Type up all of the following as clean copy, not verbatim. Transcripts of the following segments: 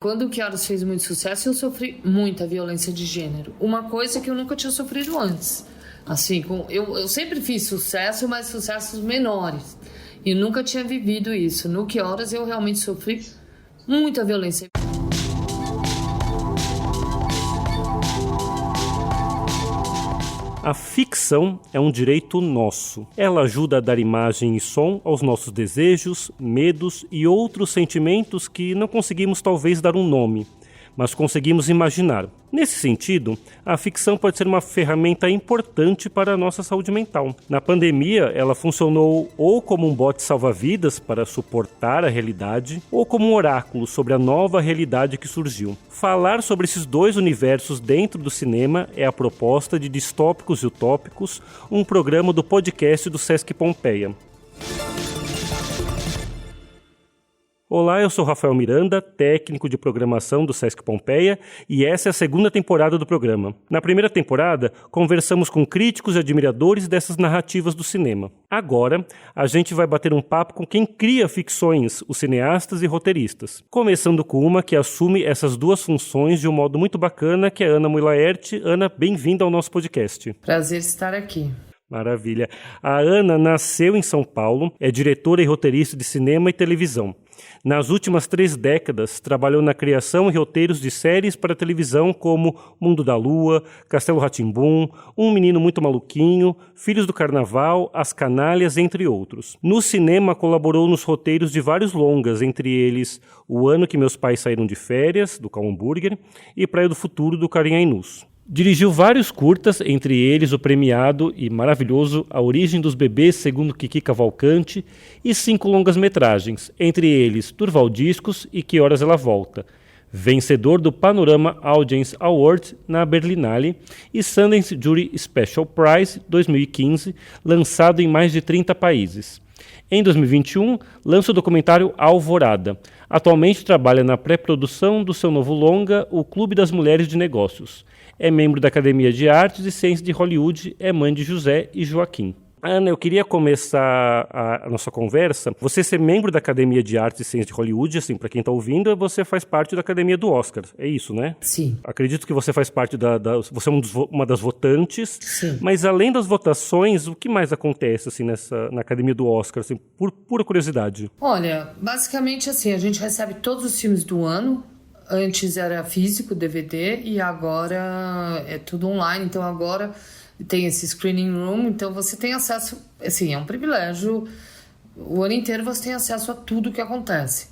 Quando o Que Horas fez muito sucesso, eu sofri muita violência de gênero. Uma coisa que eu nunca tinha sofrido antes. Assim, eu sempre fiz sucesso, mas sucessos menores. E nunca tinha vivido isso. No Que Horas eu realmente sofri muita violência. A ficção é um direito nosso. Ela ajuda a dar imagem e som aos nossos desejos, medos e outros sentimentos que não conseguimos talvez dar um nome, mas conseguimos imaginar. Nesse sentido, a ficção pode ser uma ferramenta importante para a nossa saúde mental. Na pandemia, ela funcionou ou como um bote salva-vidas para suportar a realidade, ou como um oráculo sobre a nova realidade que surgiu. Falar sobre esses dois universos dentro do cinema é a proposta de Distópicos e Utópicos, um programa do podcast do Sesc Pompeia. Olá, eu sou Rafael Miranda, técnico de programação do Sesc Pompeia, e essa é a segunda temporada do programa. Na primeira temporada, conversamos com críticos e admiradores dessas narrativas do cinema. Agora, a gente vai bater um papo com quem cria ficções, os cineastas e roteiristas. Começando com uma que assume essas duas funções de um modo muito bacana, que é a Ana Mui-Laerte. Ana, bem-vinda ao nosso podcast. Prazer estar aqui. Maravilha. A Ana nasceu em São Paulo, é diretora e roteirista de cinema e televisão. Nas últimas 3 décadas, trabalhou na criação e roteiros de séries para televisão como Mundo da Lua, Castelo Rá-Tim-Bum, Um Menino Muito Maluquinho, Filhos do Carnaval, As Canalhas, entre outros. No cinema, colaborou nos roteiros de vários longas, entre eles O Ano que Meus Pais Saíram de Férias, do Cal Hambúrguer, e Praia do Futuro, do Karim Ainus. Dirigiu vários curtas, entre eles o premiado e maravilhoso A Origem dos Bebês, segundo Kiki Cavalcante, e 5 longas-metragens, entre eles Durval Discos e Que Horas Ela Volta, vencedor do Panorama Audience Award na Berlinale e Sundance Jury Special Prize 2015, lançado em mais de 30 países. Em 2021, lança o documentário Alvorada. Atualmente trabalha na pré-produção do seu novo longa, O Clube das Mulheres de Negócios. É membro da Academia de Artes e Ciências de Hollywood, é mãe de José e Joaquim. Ana, eu queria começar a nossa conversa. Você ser membro da Academia de Artes e Ciências de Hollywood, assim, para quem está ouvindo, você faz parte da Academia do Oscar. É isso, né? Sim. Acredito que você faz parte você é uma das votantes. Sim. Mas além das votações, o que mais acontece assim, na Academia do Oscar, assim, por pura curiosidade? Olha, basicamente assim, a gente recebe todos os filmes do ano. Antes era físico, DVD, e agora é tudo online. Então agora tem esse screening room, então você tem acesso, assim, é um privilégio. O ano inteiro você tem acesso a tudo que acontece.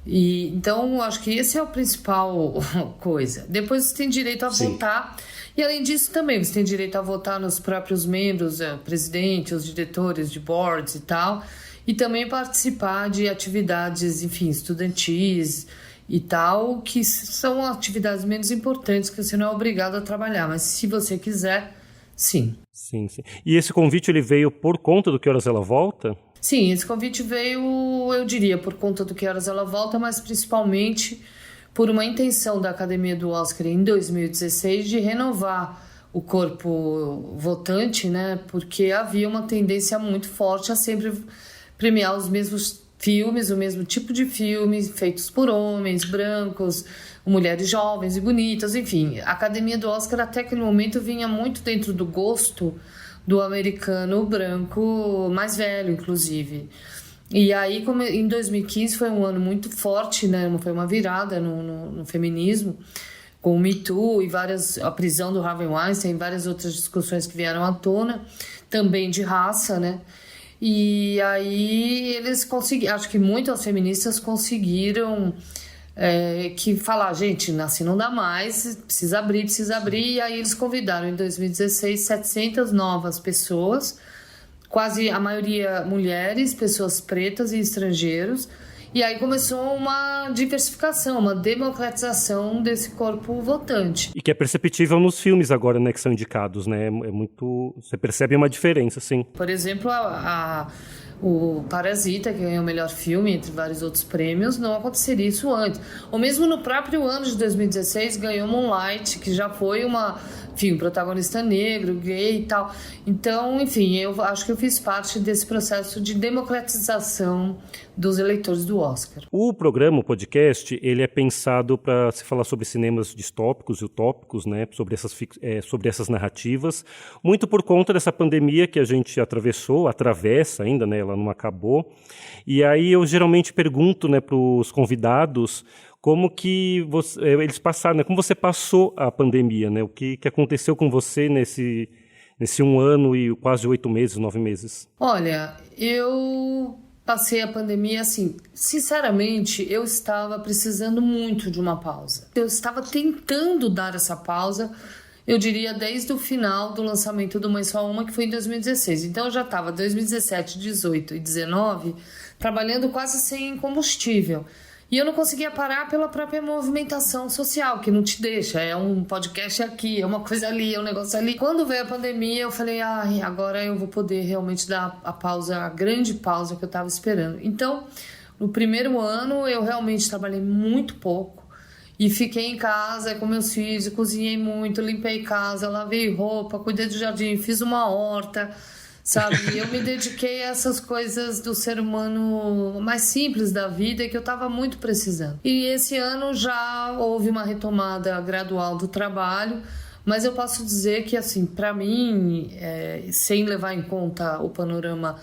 E então acho que esse é a principal coisa. Depois você tem direito a votar. E além disso também você tem direito a votar nos próprios membros, o presidente, os diretores de boards e tal. E também participar de atividades, enfim, estudantis e tal, que são atividades menos importantes, que você não é obrigado a trabalhar, mas se você quiser, sim. Sim. E esse convite ele veio por conta do Que Horas Ela Volta? Sim, esse convite veio, eu diria, por conta do Que Horas Ela Volta, mas principalmente por uma intenção da Academia do Oscar em 2016 de renovar o corpo votante, né? Porque havia uma tendência muito forte a sempre premiar os mesmos filmes, o mesmo tipo de filme, feitos por homens, brancos, mulheres jovens e bonitas, enfim. A Academia do Oscar até aquele momento vinha muito dentro do gosto do americano branco mais velho, inclusive. E aí, como em 2015 foi um ano muito forte, né? Foi uma virada no feminismo, com o Me Too e a prisão do Harvey Weinstein, várias outras discussões que vieram à tona, também de raça, né? E aí eles conseguiram, acho que muitas feministas conseguiram que falar, gente, assim não dá mais, precisa abrir, e aí eles convidaram em 2016 700 novas pessoas, quase a maioria mulheres, pessoas pretas e estrangeiros, e aí começou uma diversificação, uma democratização desse corpo votante. E que é perceptível nos filmes agora, né, que são indicados, né? É muito... Você percebe uma diferença, sim. Por exemplo, o Parasita, que ganhou o melhor filme, entre vários outros prêmios, não aconteceria isso antes. Ou mesmo no próprio ano de 2016, ganhou Moonlight, que já foi uma enfim, um protagonista negro, gay e tal. Então, enfim, eu acho que eu fiz parte desse processo de democratização dos eleitores do Oscar. O programa, o podcast, ele é pensado para se falar sobre cinemas distópicos e utópicos, né, sobre essas narrativas, muito por conta dessa pandemia que a gente atravessa ainda, né, ela não acabou. E aí eu geralmente pergunto, né, para os convidados como que eles passaram, né, como você passou a pandemia, né, o que aconteceu com você nesse 1 ano e quase 8 meses, 9 meses. Olha, eu passei a pandemia assim, sinceramente, eu estava precisando muito de uma pausa. Eu estava tentando dar essa pausa, eu diria, desde o final do lançamento do Mãe Só Uma, que foi em 2016. Então eu já estava 2017, 18 e 19 trabalhando quase sem combustível. E eu não conseguia parar pela própria movimentação social, que não te deixa. É um podcast aqui, é uma coisa ali, é um negócio ali. Quando veio a pandemia, eu falei, agora eu vou poder realmente dar a pausa, a grande pausa que eu estava esperando. Então, no primeiro ano, eu realmente trabalhei muito pouco. E fiquei em casa com meus filhos, cozinhei muito, limpei casa, lavei roupa, cuidei do jardim, fiz uma horta, sabe? Eu me dediquei a essas coisas do ser humano mais simples da vida que eu estava muito precisando. E esse ano já houve uma retomada gradual do trabalho, mas eu posso dizer que, assim, para mim, sem levar em conta o panorama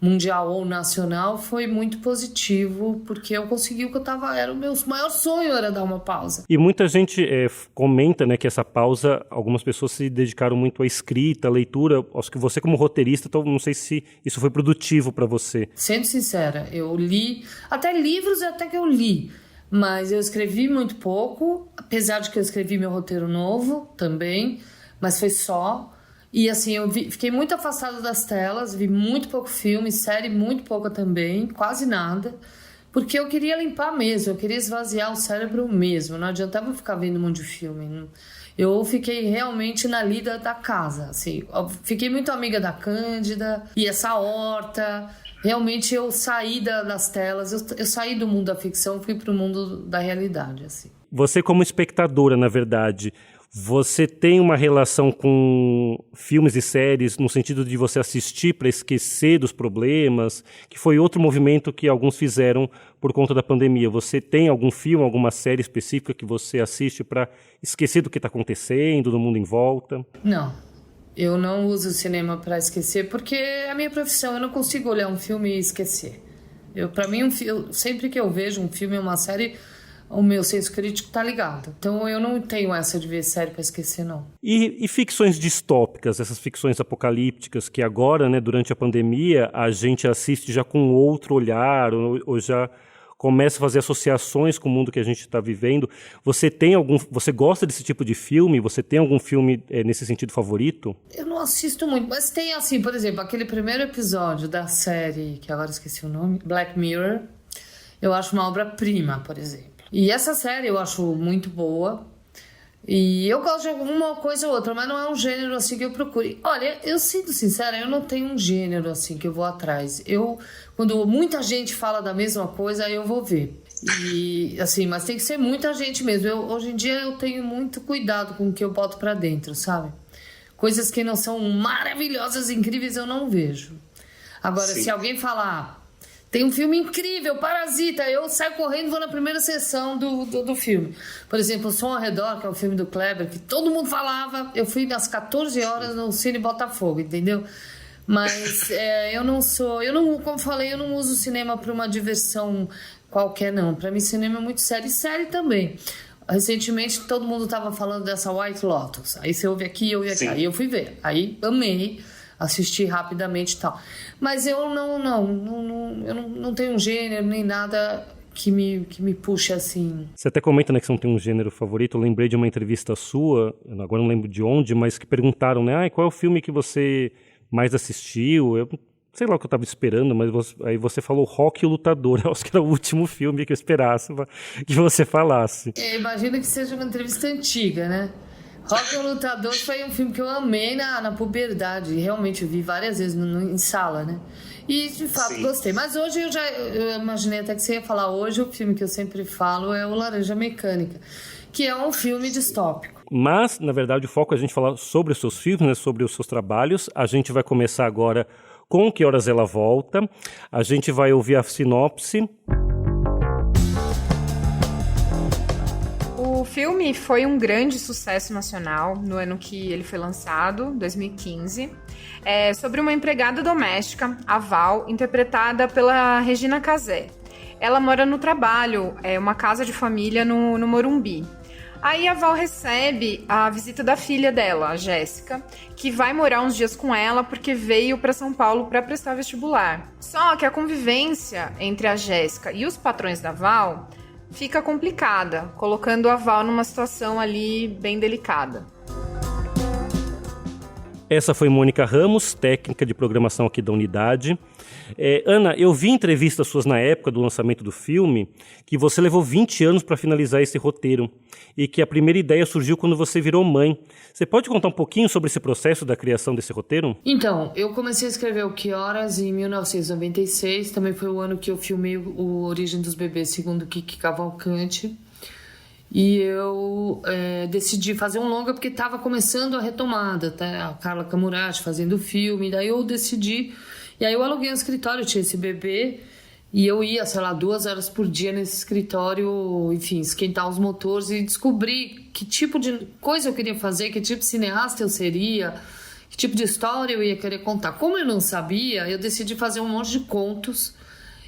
mundial ou nacional, foi muito positivo, porque eu consegui o que eu estava... Era o meu maior sonho, era dar uma pausa. E muita gente comenta, né, que essa pausa, algumas pessoas se dedicaram muito à escrita, à leitura. Acho que você, como roteirista, então, não sei se isso foi produtivo para você. Sendo sincera, eu li até livros, até que eu li, mas eu escrevi muito pouco, apesar de que eu escrevi meu roteiro novo também, mas foi só. E assim, fiquei muito afastada das telas, vi muito pouco filme, série muito pouca também, quase nada, porque eu queria limpar mesmo, eu queria esvaziar o cérebro mesmo, não adiantava ficar vendo um monte de filme. Eu fiquei realmente na lida da casa, assim, fiquei muito amiga da Cândida e essa horta. Realmente eu saí das telas, eu saí do mundo da ficção, fui para o mundo da realidade, assim. Você, como espectadora, na verdade, você tem uma relação com filmes e séries no sentido de você assistir para esquecer dos problemas, que foi outro movimento que alguns fizeram por conta da pandemia. Você tem algum filme, alguma série específica que você assiste para esquecer do que está acontecendo, do mundo em volta? Não, eu não uso o cinema para esquecer, porque é a minha profissão, eu não consigo olhar um filme e esquecer. Para mim, sempre que eu vejo um filme ou uma série, o meu senso crítico tá ligado. Então eu não tenho essa de ver série para esquecer, não. E ficções distópicas, essas ficções apocalípticas que agora, né, durante a pandemia, a gente assiste já com outro olhar, ou já começa a fazer associações com o mundo que a gente está vivendo. Você gosta desse tipo de filme? Você tem algum filme nesse sentido favorito? Eu não assisto muito, mas tem assim, por exemplo, aquele primeiro episódio da série, que agora esqueci o nome, Black Mirror, eu acho uma obra-prima, por exemplo. E essa série eu acho muito boa. E eu gosto de alguma coisa ou outra, mas não é um gênero assim que eu procure. Olha, eu sendo sincera, eu não tenho um gênero assim que eu vou atrás. Quando muita gente fala da mesma coisa, eu vou ver. E assim, mas tem que ser muita gente mesmo. Hoje em dia eu tenho muito cuidado com o que eu boto pra dentro, sabe? Coisas que não são maravilhosas, incríveis, eu não vejo. Agora, sim, se alguém falar... Tem um filme incrível, Parasita. Eu saio correndo e vou na primeira sessão do filme. Por exemplo, O Som ao Redor, que é o filme do Kleber, que todo mundo falava. Eu fui às 14 horas no Cine Botafogo, entendeu? Mas como falei, eu não uso o cinema para uma diversão qualquer, não. Para mim, cinema é muito sério. E série também. Recentemente, todo mundo estava falando dessa White Lotus. Aí você ouve aqui, eu ouvi aqui. Aí eu fui ver. Aí amei. Assistir rapidamente e tal. Mas eu não tenho um gênero nem nada que me puxe assim. Você até comenta, né, que você não tem um gênero favorito. Eu lembrei de uma entrevista sua, agora não lembro de onde, mas que perguntaram, né, qual é o filme que você mais assistiu? Eu sei lá o que eu estava esperando, mas aí você falou Rocky o Lutador. Eu acho que era o último filme que eu esperasse que você falasse. Imagina que seja uma entrevista antiga, né? Rock o Lutador foi um filme que eu amei na puberdade. Realmente, eu vi várias vezes em sala, né? E, de fato, sim, gostei. Mas hoje eu imaginei até que você ia falar hoje, o filme que eu sempre falo é o Laranja Mecânica, que é um filme distópico. Mas, na verdade, o foco é a gente falar sobre os seus filmes, né, sobre os seus trabalhos. A gente vai começar agora com Que Horas Ela Volta. A gente vai ouvir a sinopse. O filme foi um grande sucesso nacional no ano que ele foi lançado, 2015. É sobre uma empregada doméstica, a Val, interpretada pela Regina Casé. Ela mora no trabalho, uma casa de família no Morumbi. Aí a Val recebe a visita da filha dela, a Jéssica, que vai morar uns dias com ela porque veio para São Paulo para prestar vestibular. Só que a convivência entre a Jéssica e os patrões da Val fica complicada, colocando a Val numa situação ali bem delicada. Essa foi Mônica Ramos, técnica de programação aqui da unidade. Ana, eu vi entrevistas suas na época do lançamento do filme que você levou 20 anos para finalizar esse roteiro e que a primeira ideia surgiu quando você virou mãe. Você pode contar um pouquinho sobre esse processo da criação desse roteiro? Então, eu comecei a escrever o Que Horas em 1996, também foi o ano que eu filmei o Origem dos Bebês, segundo Kiki Cavalcante. E eu decidi fazer um longa porque estava começando a retomada, tá? A Carla Camurati fazendo o filme, daí eu decidi, e aí eu aluguei um escritório, tinha esse bebê, e eu ia, 2 horas por dia nesse escritório, enfim, esquentar os motores e descobrir que tipo de coisa eu queria fazer, que tipo de cineasta eu seria, que tipo de história eu ia querer contar. Como eu não sabia, eu decidi fazer um monte de contos,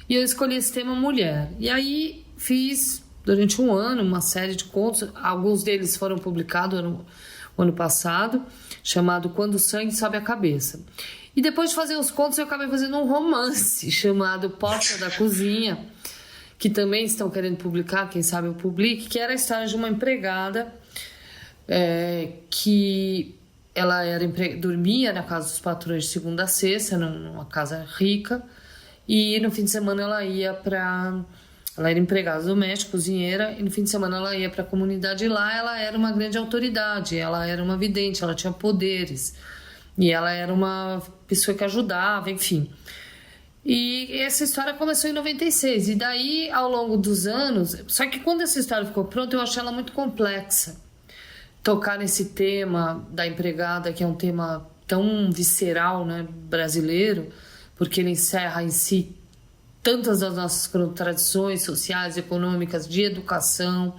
e eu escolhi esse tema mulher. E aí fiz durante um ano uma série de contos, alguns deles foram publicados no ano passado, chamado Quando o Sangue Sobe a Cabeça. E depois de fazer os contos, eu acabei fazendo um romance chamado Porta da Cozinha, que também estão querendo publicar, quem sabe eu publique, que era a história de uma empregada que ela dormia na casa dos patrões de segunda a sexta, numa casa rica, e no fim de semana ela era empregada doméstica, cozinheira, e no fim de semana ela ia para a comunidade, e lá ela era uma grande autoridade, ela era uma vidente, ela tinha poderes, e ela era uma pessoa que ajudava, enfim. E essa história começou em 96, e daí, ao longo dos anos, só que quando essa história ficou pronta, eu achei ela muito complexa. Tocar nesse tema da empregada, que é um tema tão visceral, né, brasileiro, porque ele encerra em si tantas das nossas tradições sociais, econômicas, de educação,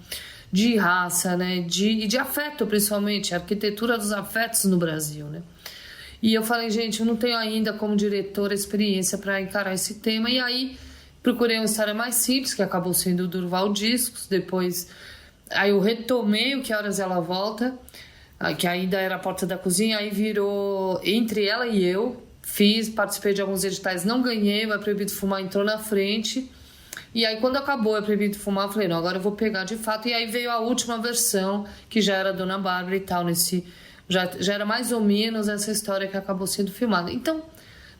de raça, né, e de afeto, principalmente, a arquitetura dos afetos no Brasil, né. E eu falei, gente, eu não tenho ainda como diretora experiência para encarar esse tema, e aí procurei uma história mais simples, que acabou sendo o Durval Discos, depois aí eu retomei o Que Horas Ela Volta, que ainda era a Porta da Cozinha, aí virou Entre Ela e Eu. Participei de alguns editais, não ganhei, o É Proibido Fumar entrou na frente. E aí quando acabou É Proibido Fumar, eu falei, não, agora eu vou pegar de fato. E aí veio a última versão, que já era Dona Bárbara e tal, já era mais ou menos essa história que acabou sendo filmada. Então,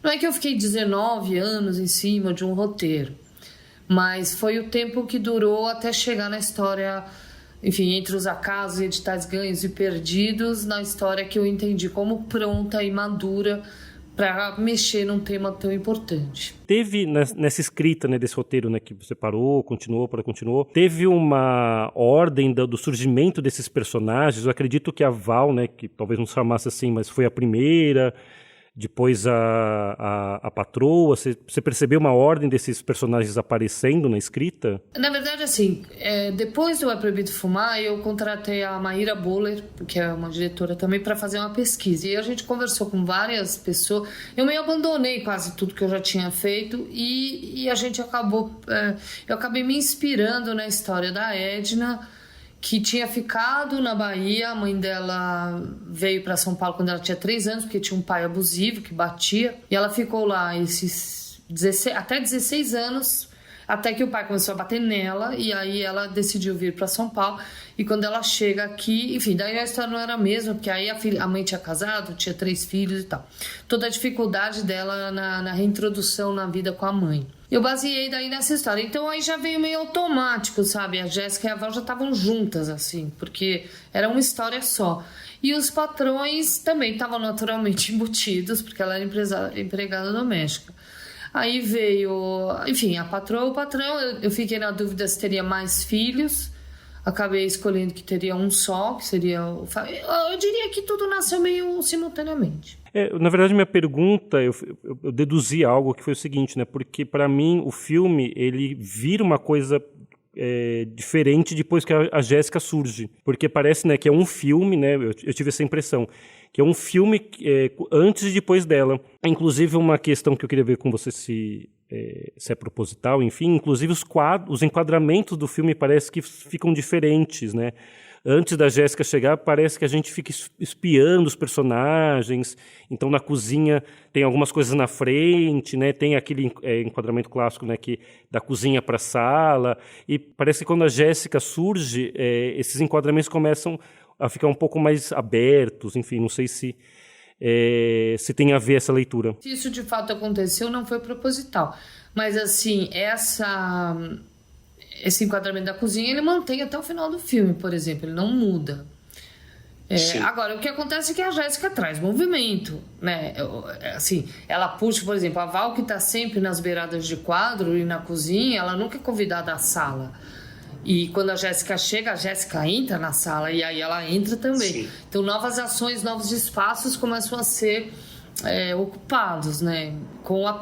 não é que eu fiquei 19 anos em cima de um roteiro, mas foi o tempo que durou até chegar na história, enfim, entre os acasos, editais ganhos e perdidos, na história que eu entendi como pronta e madura para mexer num tema tão importante. Teve nessa escrita, né, desse roteiro, né, que você parou, continuou, teve uma ordem do surgimento desses personagens? Eu acredito que a Val, né, que talvez não se chamasse assim, mas foi a primeira, depois a patroa. Você percebeu uma ordem desses personagens aparecendo na escrita? Na verdade, assim, depois do É Proibido Fumar, eu contratei a Maíra Boller, que é uma diretora também, para fazer uma pesquisa. E a gente conversou com várias pessoas. Eu meio abandonei quase tudo que eu já tinha feito e a gente acabou... eu acabei me inspirando na história da Edna, que tinha ficado na Bahia. A mãe dela veio para São Paulo quando ela tinha 3 anos, porque tinha um pai abusivo que batia. E ela ficou lá até 16 anos, até que o pai começou a bater nela, e aí ela decidiu vir para São Paulo. E quando ela chega aqui, enfim, daí a história não era a mesma, porque aí a mãe tinha casado, tinha 3 filhos e tal. Toda a dificuldade dela na reintrodução na vida com a mãe. Eu baseei daí nessa história. Então aí já veio meio automático, sabe? A Jéssica e a Val já estavam juntas, assim, porque era uma história só. E os patrões também estavam naturalmente embutidos, porque ela era empregada doméstica. Aí veio, enfim, a patroa, o patrão. Eu fiquei na dúvida se teria mais filhos. Acabei escolhendo que teria um só, que seria eu diria que tudo nasceu meio simultaneamente. Na verdade, minha pergunta, eu deduzi algo que foi o seguinte, né? Porque, para mim, o filme, ele vira uma coisa diferente depois que a Jéssica surge. Porque parece, né, que é um filme, né? Eu tive essa impressão, que é um filme antes e depois dela. Inclusive, uma questão que eu queria ver com você se é proposital, enfim, inclusive os enquadramentos do filme parece que ficam diferentes, né? Antes da Jéssica chegar, parece que a gente fica espiando os personagens. Então, na cozinha, tem algumas coisas na frente, né? Tem aquele enquadramento clássico, né? Da cozinha para a sala. E parece que quando a Jéssica surge, esses enquadramentos começam a ficar um pouco mais abertos. Enfim, não sei se tem a ver essa leitura. Se isso de fato aconteceu, não foi proposital. Mas, assim, esse enquadramento da cozinha, ele mantém até o final do filme, por exemplo. Ele não muda. Agora, o que acontece é que a Jéssica traz movimento, né? Assim, ela puxa, por exemplo, a Val, que está sempre nas beiradas de quadro e na cozinha, ela nunca é convidada à sala. E quando a Jéssica chega, a Jéssica entra na sala e aí ela entra também. Sim. Então, novas ações, novos espaços começam a ser ocupados, né? Com a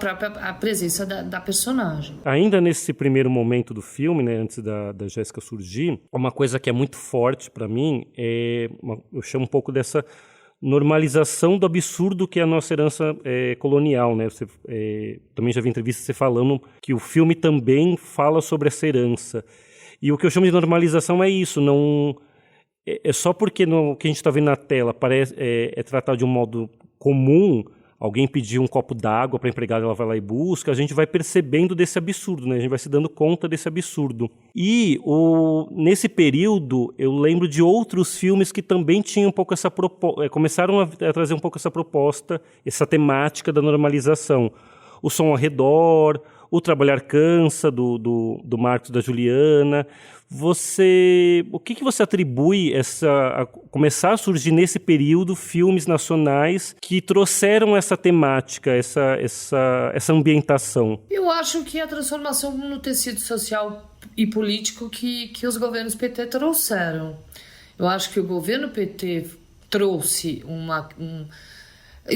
presença da personagem. Ainda nesse primeiro momento do filme, né, antes da Jéssica surgir, uma coisa que é muito forte para mim, eu chamo um pouco dessa normalização do absurdo que é a nossa herança colonial, né? Você, também já vi entrevista você falando que o filme também fala sobre essa herança. E o que eu chamo de normalização é isso, não é só porque o que a gente está vendo na tela é tratado de um modo comum, alguém pedir um copo d'água para a empregada, ela vai lá e busca, a gente vai percebendo desse absurdo, né? A gente vai se dando conta desse absurdo. E nesse período, eu lembro de outros filmes que também tinham um pouco essa começaram a trazer um pouco essa proposta, essa temática da normalização. O Som ao Redor, O Trabalhar Cansa, do Marcos, da Juliana. O que você atribui a começar a surgir nesse período filmes nacionais que trouxeram essa temática, essa ambientação? Eu acho que a transformação no tecido social e político que os governos PT trouxeram. Eu acho que o governo PT trouxe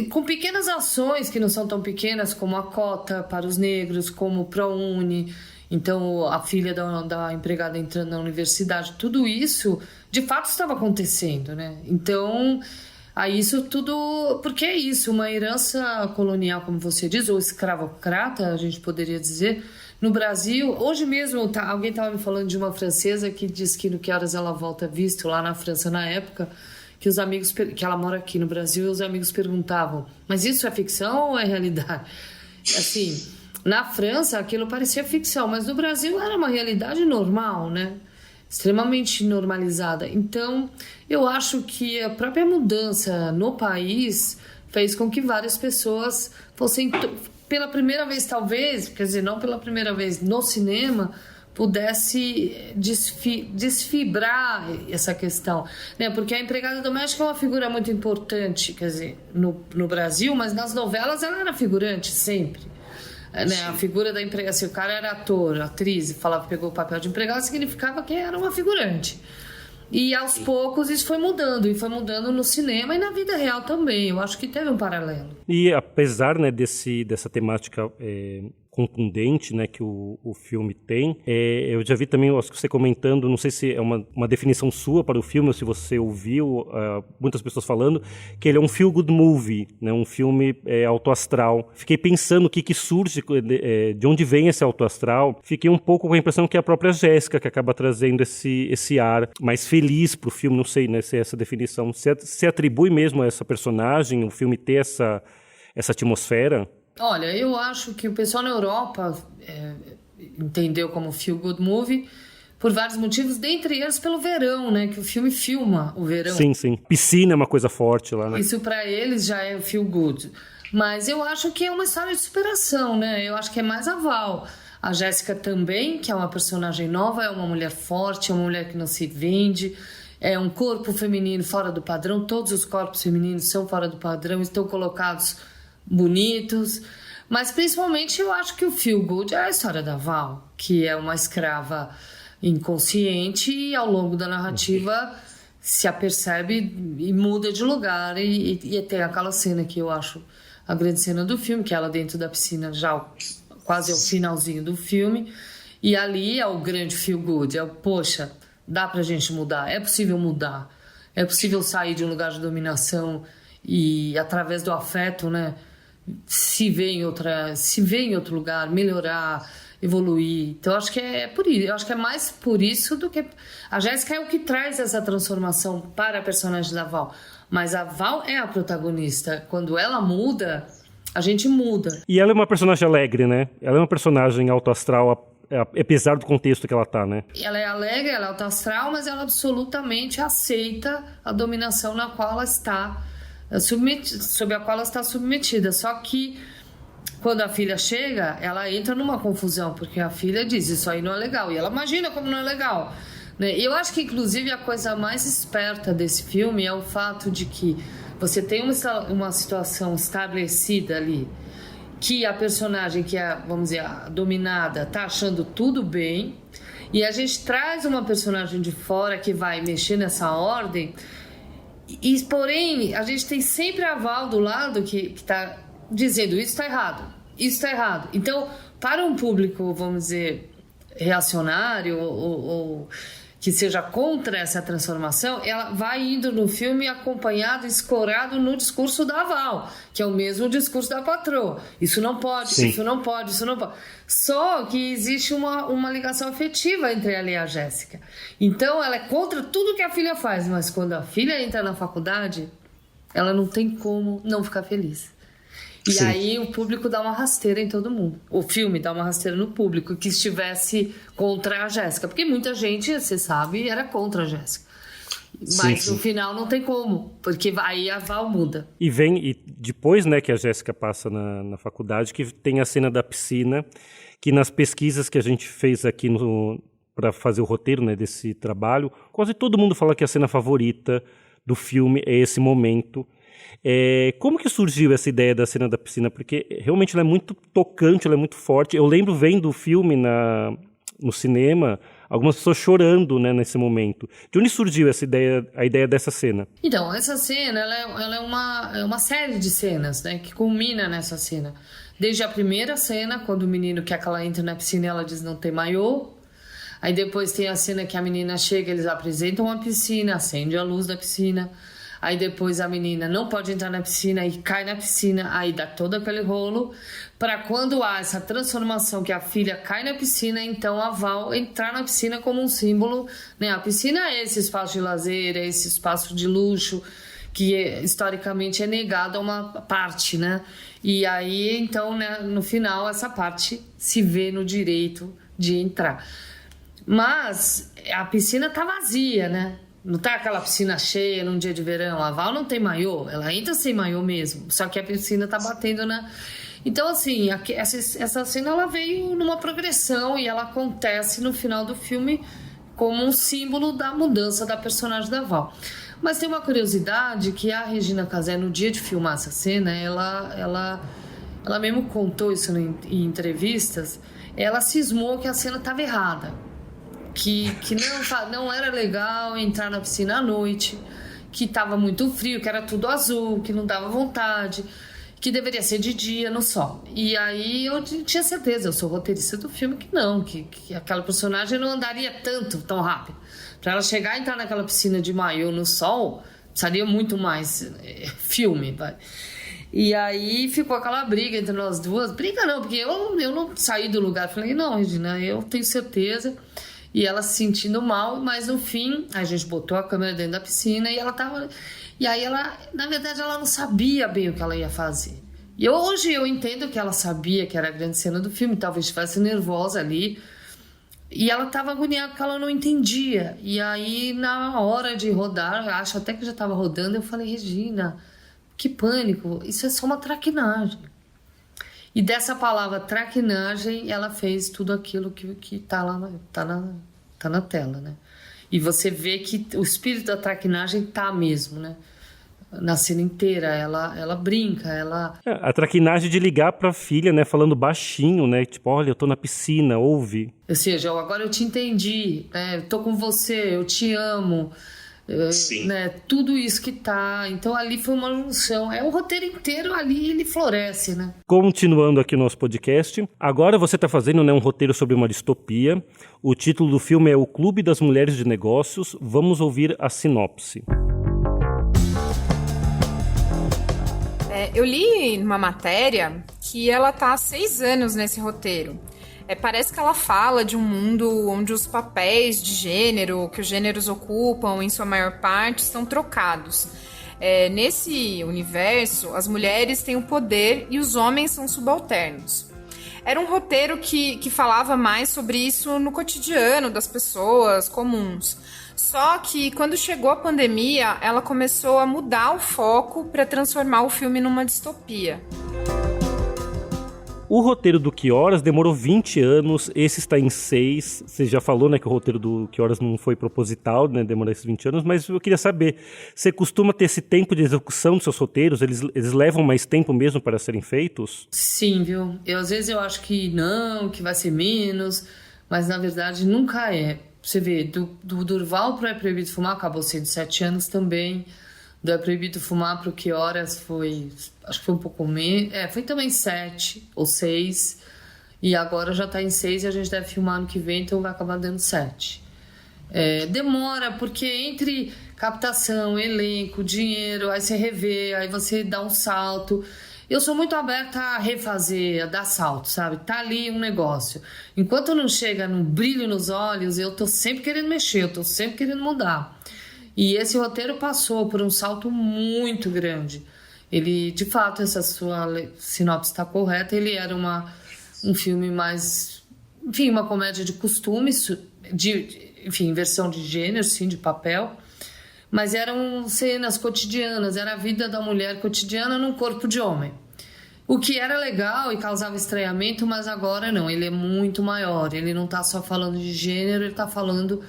com pequenas ações que não são tão pequenas, como a cota para os negros, como o ProUni, então a filha da empregada entrando na universidade, tudo isso de fato estava acontecendo, né? Então, isso tudo, porque é isso, uma herança colonial, como você diz, ou escravocrata, a gente poderia dizer, no Brasil. Hoje mesmo alguém estava me falando de uma francesa que diz que no Que Horas Ela Volta, visto lá na França na época, que os amigos, que ela mora aqui no Brasil, e os amigos perguntavam, mas isso é ficção ou é realidade? Assim, na França aquilo parecia ficção, mas no Brasil era uma realidade normal, né? Extremamente normalizada. Então, eu acho que a própria mudança no país fez com que várias pessoas fossem, pela primeira vez talvez, quer dizer, não pela primeira vez no cinema, pudesse desfibrar essa questão, né? Porque a empregada doméstica é uma figura muito importante, quer dizer, no Brasil, mas nas novelas ela era figurante sempre, né? A figura da empregada, se o cara era ator, atriz, pegou o papel de empregada, significava que era uma figurante. E aos poucos isso foi mudando, e foi mudando no cinema e na vida real também. Eu acho que teve um paralelo. E apesar, né, dessa temática contundente, né, que o filme tem, eu já vi também você comentando, não sei se é uma definição sua para o filme ou se você ouviu muitas pessoas falando, que ele é um feel-good movie, né, um filme autoastral. Fiquei pensando o que surge, de onde vem esse autoastral. Fiquei um pouco com a impressão que é a própria Jéssica que acaba trazendo esse ar mais feliz para o filme, não sei, né, se é essa definição. Se atribui mesmo a essa personagem, o filme ter essa atmosfera? Olha, eu acho que o pessoal na Europa entendeu como feel good movie por vários motivos, dentre eles pelo verão, né? Que o filme filma o verão. Sim, sim. Piscina é uma coisa forte lá, né? Isso para eles já é feel good. Mas eu acho que é uma história de superação, né? Eu acho que é mais a Val. A Jéssica também, que é uma personagem nova, é uma mulher forte, é uma mulher que não se vende, é um corpo feminino fora do padrão, todos os corpos femininos são fora do padrão, estão colocados bonitos, mas principalmente eu acho que o feel good é a história da Val, que é uma escrava inconsciente e ao longo da narrativa se apercebe e muda de lugar e tem aquela cena que eu acho a grande cena do filme, que é ela dentro da piscina já quase ao finalzinho do filme, e ali é o grande feel good, poxa, dá pra gente mudar, é possível mudar, é possível sair de um lugar de dominação e através do afeto, né, se ver em outro lugar, melhorar, evoluir. Então eu acho que é por isso, eu acho que é mais por isso do que a Jéssica é o que traz essa transformação para a personagem da Val, mas a Val é a protagonista. Quando ela muda, a gente muda. E ela é uma personagem alegre, né? Ela é uma personagem autoastral, apesar do contexto que ela tá, né? Ela é alegre, ela é autoastral, mas ela absolutamente aceita a dominação na qual ela está sob a qual ela está submetida. Só que quando a filha chega, ela entra numa confusão, porque a filha diz, isso aí não é legal. E ela imagina como não é legal. Né? Eu acho que, inclusive, a coisa mais esperta desse filme é o fato de que você tem uma situação estabelecida ali, que a personagem, que é, vamos dizer, a dominada, tá achando tudo bem, e a gente traz uma personagem de fora que vai mexer nessa ordem, e porém, a gente tem sempre a Val do lado que tá dizendo, isso tá errado, isso tá errado. Então, para um público, vamos dizer, reacionário ou que seja contra essa transformação, ela vai indo no filme acompanhado, escorado no discurso da Val, que é o mesmo discurso da patroa. Isso não pode, Sim. Isso não pode, isso não pode. Só que existe uma ligação afetiva entre ela e a Jéssica. Então ela é contra tudo que a filha faz, mas quando a filha entra na faculdade, ela não tem como não ficar feliz. E Sim. Aí o público dá uma rasteira em todo mundo. O filme dá uma rasteira no público que estivesse contra a Jéssica. Porque muita gente, você sabe, era contra a Jéssica. Mas sim. No final não tem como, porque aí a Val muda. E depois, né, que a Jéssica passa na faculdade, que tem a cena da piscina, que nas pesquisas que a gente fez aqui para fazer o roteiro, né, desse trabalho, quase todo mundo fala que a cena favorita do filme é esse momento. Como que surgiu essa ideia da cena da piscina? Porque realmente ela é muito tocante, ela é muito forte. Eu lembro vendo o filme no cinema, algumas pessoas chorando, né, nesse momento. De onde surgiu a ideia dessa cena? Então, essa cena ela é uma série de cenas, né, que culmina nessa cena. Desde a primeira cena, quando o menino quer que ela entre na piscina e ela diz não tem maiô. Aí depois tem a cena que a menina chega, eles apresentam a piscina, acende a luz da piscina. Aí depois a menina não pode entrar na piscina e cai na piscina, aí dá todo aquele rolo, para quando há essa transformação que a filha cai na piscina, então a Val entrar na piscina como um símbolo, né? A piscina é esse espaço de lazer, é esse espaço de luxo, que historicamente é negado a uma parte, né? E aí, então, né, no final, essa parte se vê no direito de entrar. Mas a piscina tá vazia, né? Não tá aquela piscina cheia num dia de verão. A Val não tem maiô, ela entra sem maiô mesmo. Só que a piscina tá batendo na... Então, assim, essa cena ela veio numa progressão e ela acontece no final do filme como um símbolo da mudança da personagem da Val. Mas tem uma curiosidade que a Regina Casé, no dia de filmar essa cena, ela mesmo contou isso em entrevistas, ela cismou que a cena estava errada. Que não era legal entrar na piscina à noite, que estava muito frio, que era tudo azul, que não dava vontade, que deveria ser de dia no sol. E aí eu tinha certeza, eu sou roteirista do filme, que não, que aquela personagem não andaria tão rápido. Para ela chegar e entrar naquela piscina de maiô no sol, precisaria muito mais filme, vai. E aí ficou aquela briga entre nós duas. Briga não, porque eu não saí do lugar. Falei, não, Regina, eu tenho certeza. E ela se sentindo mal, mas no fim, a gente botou a câmera dentro da piscina e ela tava... E aí ela, na verdade, ela não sabia bem o que ela ia fazer. E hoje eu entendo que ela sabia que era a grande cena do filme, talvez estivesse nervosa ali. E ela tava agoniada porque ela não entendia. E aí, na hora de rodar, acho até que já tava rodando, eu falei, Regina, que pânico, isso é só uma traquinagem. E dessa palavra traquinagem, ela fez tudo aquilo que tá lá, tá na tela, né? E você vê que o espírito da traquinagem tá mesmo, né? Na cena inteira, ela brinca, ela... A traquinagem de ligar pra filha, né, falando baixinho, né, tipo, olha, eu tô na piscina, ouve. Ou seja, agora eu te entendi, né? Eu tô com você, eu te amo, né? Tudo isso que tá... Então ali foi uma junção, o roteiro inteiro ali, ele floresce, né? Continuando aqui o nosso podcast, agora você tá fazendo, né, um roteiro sobre uma distopia. O título do filme é O Clube das Mulheres de Negócios. Vamos ouvir a sinopse. Eu li numa matéria que ela tá há 6 anos nesse roteiro. Parece que ela fala de um mundo onde os papéis de gênero que os gêneros ocupam, em sua maior parte, são trocados. Nesse universo, as mulheres têm o poder e os homens são subalternos. Era um roteiro que falava mais sobre isso no cotidiano das pessoas comuns. Só que quando chegou a pandemia, ela começou a mudar o foco para transformar o filme numa distopia. O roteiro do Que Horas demorou 20 anos, esse está em 6. Você já falou, né, que o roteiro do Que Horas não foi proposital, né, demorou esses 20 anos, mas eu queria saber, você costuma ter esse tempo de execução dos seus roteiros? Eles levam mais tempo mesmo para serem feitos? Sim, viu? Às vezes eu acho que não, que vai ser menos, mas na verdade nunca é. Você vê, do Durval pro É Proibido Fumar acabou sendo 7 anos também. Do É Proibido Fumar pro Que Horas foi... Acho que foi um pouco menos... foi também 7 ou 6. E agora já tá em 6 e a gente deve filmar no que vem, então vai acabar dando 7. Demora, porque entre captação, elenco, dinheiro, aí você revê, aí você dá um salto... Eu sou muito aberta a refazer, a dar salto, sabe? Tá ali um negócio. Enquanto não chega num brilho nos olhos, eu tô sempre querendo mexer, eu tô sempre querendo mudar. E esse roteiro passou por um salto muito grande. Ele, de fato, essa sua sinopse está correta, ele era um filme mais... Enfim, uma comédia de costumes, versão de gênero, sim, de papel. Mas eram cenas cotidianas, era a vida da mulher cotidiana num corpo de homem. O que era legal e causava estranhamento, mas agora não, ele é muito maior. Ele não está só falando de gênero, ele está falando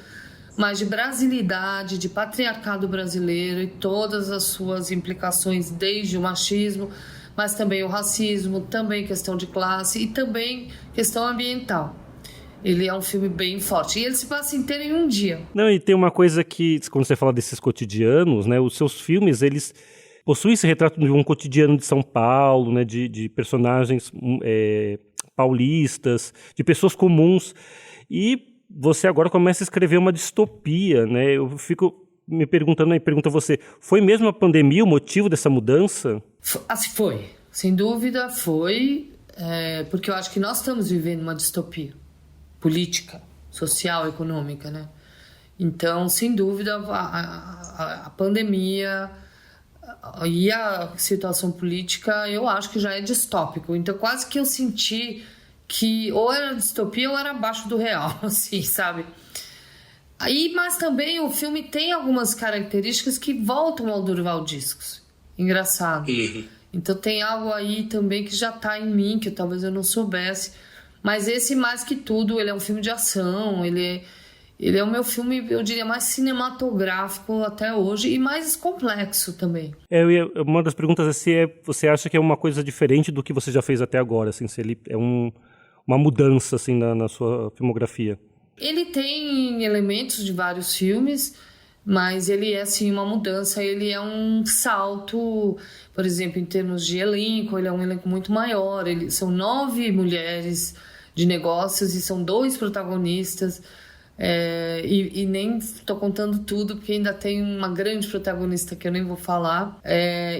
mais de brasilidade, de patriarcado brasileiro e todas as suas implicações, desde o machismo, mas também o racismo, também questão de classe e também questão ambiental. Ele é um filme bem forte. E ele se passa inteiro em um dia. Não, e tem uma coisa que, quando você fala desses cotidianos, né, os seus filmes, eles possuem esse retrato de um cotidiano de São Paulo, né, de personagens paulistas, de pessoas comuns. E você agora começa a escrever uma distopia, né? Eu fico me perguntando, pergunto a você, foi mesmo a pandemia o motivo dessa mudança? Assim, foi. Sem dúvida foi, porque eu acho que nós estamos vivendo uma distopia política, social, econômica, né? Então, sem dúvida, a pandemia e a situação política, eu acho que já é distópico. Então, quase que eu senti que ou era distopia ou era abaixo do real, assim, sabe? Mas também o filme tem algumas características que voltam ao Durval Discos. Engraçado. Então, tem algo aí também que já tá em mim, que talvez eu não soubesse. Mas esse, mais que tudo, ele é um filme de ação, ele é o meu filme, eu diria, mais cinematográfico até hoje e mais complexo também. Uma das perguntas assim você acha que é uma coisa diferente do que você já fez até agora? Assim, se ele é uma mudança assim, na sua filmografia? Ele tem elementos de vários filmes, mas ele é sim uma mudança, ele é um salto, por exemplo, em termos de elenco, ele é um elenco muito maior, são 9 mulheres de negócios e são 2 protagonistas, e nem estou contando tudo porque ainda tem uma grande protagonista que eu nem vou falar,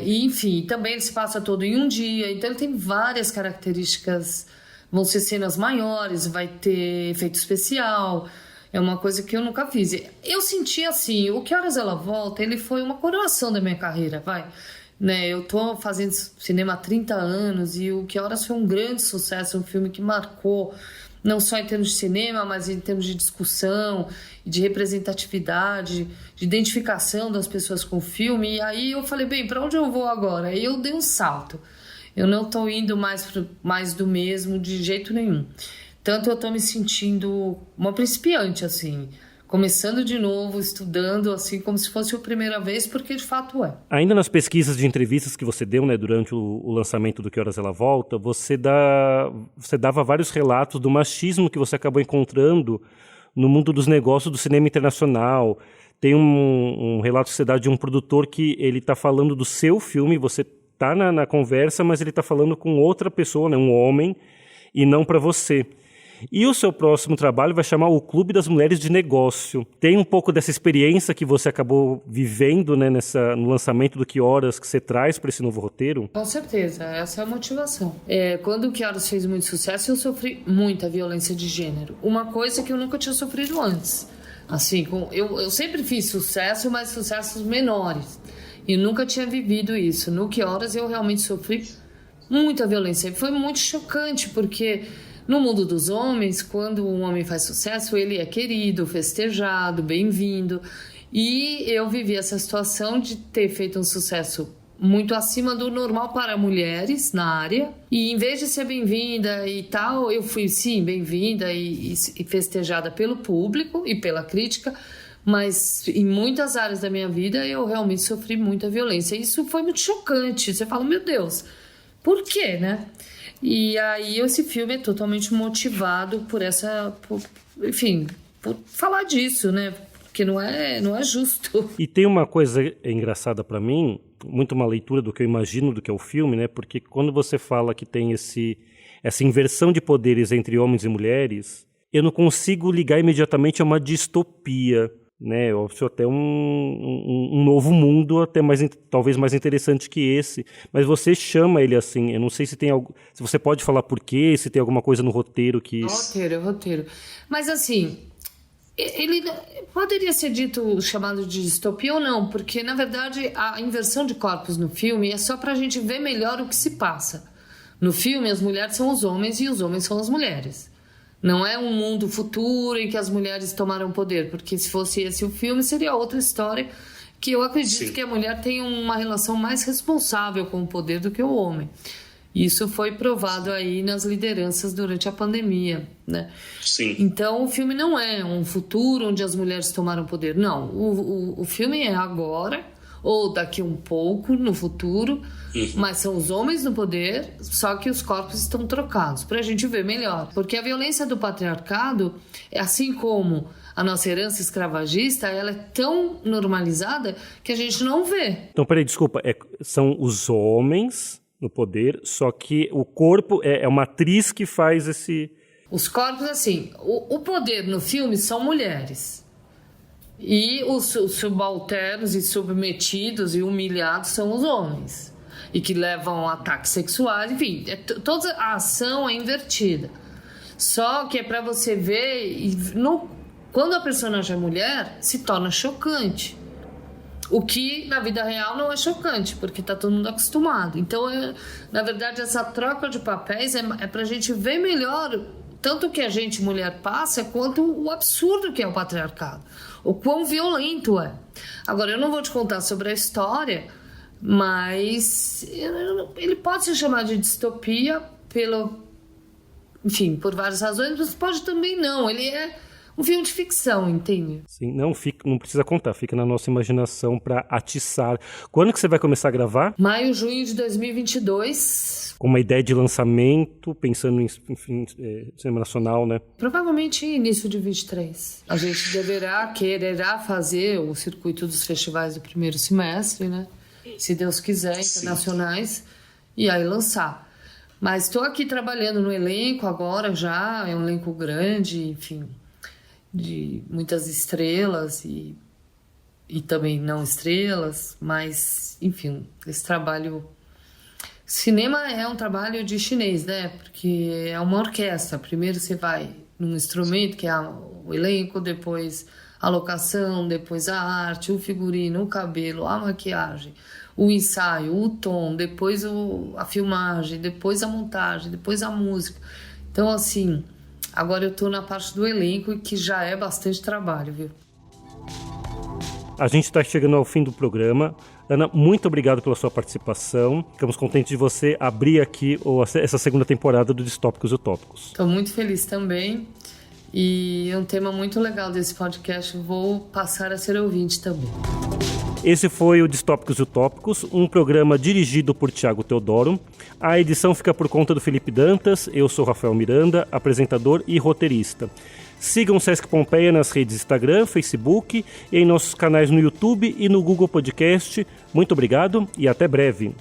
e enfim, também ele se passa todo em um dia, então ele tem várias características, vão ser cenas maiores, vai ter efeito especial, é uma coisa que eu nunca fiz. Eu senti assim, o Que Horas Ela Volta, ele foi uma coroação da minha carreira, né? Eu tô fazendo cinema há 30 anos e o Que Horas foi um grande sucesso, um filme que marcou, não só em termos de cinema, mas em termos de discussão, de representatividade, de identificação das pessoas com o filme. E aí eu falei, bem, para onde eu vou agora? E eu dei um salto. Eu não tô indo mais do mesmo de jeito nenhum. Tanto eu tô me sentindo uma principiante, assim, começando de novo, estudando, assim, como se fosse a primeira vez, porque de fato é. Ainda nas pesquisas de entrevistas que você deu, né, durante o lançamento do Que Horas Ela Volta, você dava vários relatos do machismo que você acabou encontrando no mundo dos negócios do cinema internacional. Tem um relato que você dá de um produtor que ele está falando do seu filme, você está na conversa, mas ele está falando com outra pessoa, né, um homem, e não para você. E o seu próximo trabalho vai chamar O Clube das Mulheres de Negócio. Tem um pouco dessa experiência que você acabou vivendo, né, no lançamento do Que Horas, que você traz para esse novo roteiro? Com certeza, essa é a motivação. Quando o Que Horas fez muito sucesso, eu sofri muita violência de gênero. Uma coisa que eu nunca tinha sofrido antes. Assim, eu sempre fiz sucesso, mas sucessos menores. E nunca tinha vivido isso. No Que Horas eu realmente sofri muita violência. E foi muito chocante, porque no mundo dos homens, quando um homem faz sucesso, ele é querido, festejado, bem-vindo. E eu vivi essa situação de ter feito um sucesso muito acima do normal para mulheres na área. E em vez de ser bem-vinda e tal, eu fui, sim, bem-vinda e festejada pelo público e pela crítica. Mas em muitas áreas da minha vida eu realmente sofri muita violência. Isso foi muito chocante. Você fala, meu Deus, por quê, né? E aí esse filme é totalmente motivado por por falar disso, né? Porque não é justo. E tem uma coisa engraçada para mim, muito uma leitura do que eu imagino do que é o filme, né? Porque quando você fala que tem essa inversão de poderes entre homens e mulheres, eu não consigo ligar imediatamente a uma distopia, né? Eu acho até um novo mundo, até talvez mais interessante que esse. Mas você chama ele assim. Eu não sei se tem algo. Se você pode falar por quê, se tem alguma coisa no roteiro que. Roteiro. Mas assim, ele poderia ser chamado de distopia ou não, porque na verdade a inversão de corpos no filme é só pra gente ver melhor o que se passa. No filme, as mulheres são os homens e os homens são as mulheres. Não é um mundo futuro em que as mulheres tomaram poder, porque se fosse esse o filme, seria outra história, que eu acredito que a mulher tem uma relação mais responsável com o poder do que o homem. Isso foi provado aí nas lideranças durante a pandemia, né? Sim. Então, o filme não é um futuro onde as mulheres tomaram poder. Não, o filme é agora, ou daqui um pouco, no futuro, mas são os homens no poder, só que os corpos estão trocados, pra gente ver melhor. Porque a violência do patriarcado, assim como a nossa herança escravagista, ela é tão normalizada que a gente não vê. Então, peraí, desculpa, são os homens no poder, só que o corpo é uma atriz que faz esse... Os corpos, assim, o poder no filme são mulheres. E os subalternos e submetidos e humilhados são os homens. E que levam ataques sexuais, enfim, toda a ação é invertida. Só que é pra você ver, quando a personagem é mulher, se torna chocante. O que na vida real não é chocante, porque tá todo mundo acostumado. Então, na verdade, essa troca de papéis é pra gente ver melhor tanto o que a gente, mulher, passa, quanto o absurdo que é o patriarcado. O quão violento é. Agora, eu não vou te contar sobre a história, mas ele pode ser chamado de distopia por várias razões, mas pode também não. Ele é um filme de ficção, entende? Sim, não precisa contar, fica na nossa imaginação para atiçar. Quando que você vai começar a gravar? Maio, junho de 2022. Com uma ideia de lançamento, pensando em cinema nacional, né? Provavelmente início de 23. A gente quererá fazer o circuito dos festivais do primeiro semestre, né? Se Deus quiser, internacionais, e aí lançar. Mas estou aqui trabalhando no elenco agora já, é um elenco grande, enfim, de muitas estrelas e também não estrelas, mas, enfim, esse trabalho... Cinema é um trabalho de chinês, né? Porque é uma orquestra. Primeiro você vai num instrumento, que é o elenco, depois a locação, depois a arte, o figurino, o cabelo, a maquiagem, o ensaio, o tom, depois a filmagem, depois a montagem, depois a música. Então, assim, agora eu tô na parte do elenco, que já é bastante trabalho, viu? A gente está chegando ao fim do programa. Ana, muito obrigado pela sua participação. Ficamos contentes de você abrir aqui essa segunda temporada do Distópicos e Utópicos. Estou muito feliz também. E é um tema muito legal desse podcast. Vou passar a ser ouvinte também. Esse foi o Distópicos e Utópicos, um programa dirigido por Tiago Teodoro. A edição fica por conta do Felipe Dantas. Eu sou Rafael Miranda, apresentador e roteirista. Sigam o Sesc Pompeia nas redes Instagram, Facebook e em nossos canais no YouTube e no Google Podcast. Muito obrigado e até breve.